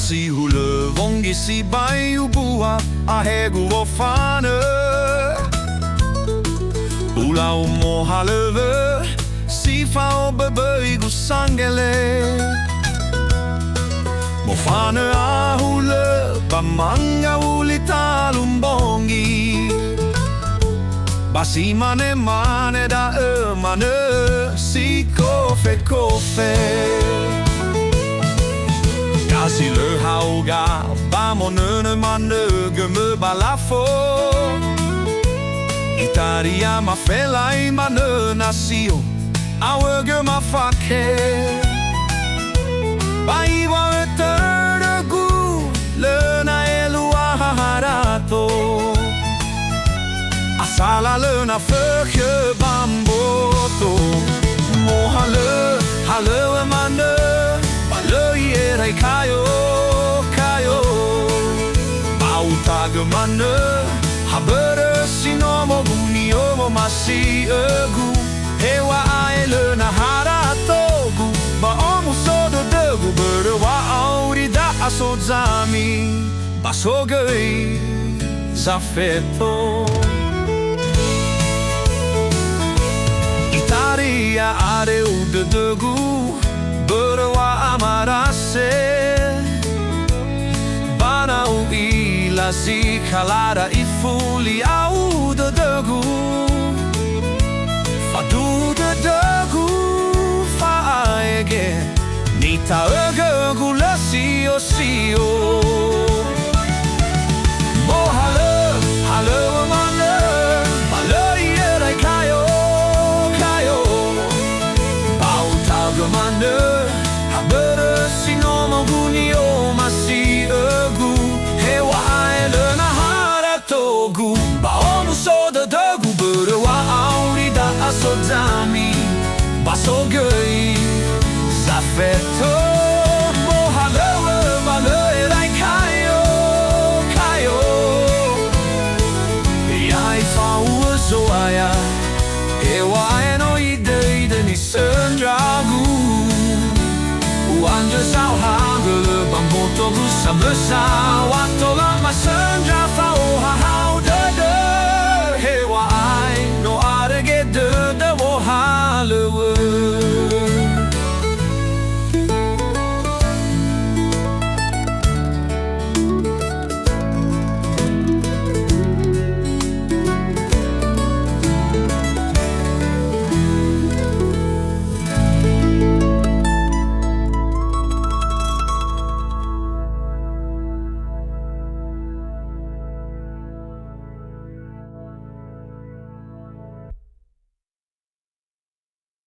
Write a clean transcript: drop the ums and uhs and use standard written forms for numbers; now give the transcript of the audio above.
Mohalöwö si bayu bua a hegu o fane Ula o Mohalöwö si fa o bebeigu sangele Mo fane a hule ba manga ulita lumbongi Basi mane mane da mane si kofe kofe Kasi le hauga ba monene mane geme balafo Italia ma felai mane nasio Awe gema fake Ba iwa etergu le na elua harato Asala le na feke bamboto Mohalöwö mane Balöi Kayo, Kayo Bautaga mane Habere sinomo buniomo masi egu Hewa aele na haratogu Ba omu sodo degu Bere wa auri da asozami Basogei zafeto Italia are ude degu Bere wa amarase Bana u ila si kalara I fuli au de degu Fadu de degu fa aege Nita ögegu la sio sio Mohalöwö mane Balöi Kayo, Kayo Bautaga mane Habere sinomo bunio masi egu Hewa aele na haratogu Ba omu soda degu Bere wa auri da asozami Basogei zafeto Mohalöwö balöi Kayo, Kayo Iai fa ua zoaya Hewa eno ide ni sendragu Anja sao hagele bamboto gusa besa watola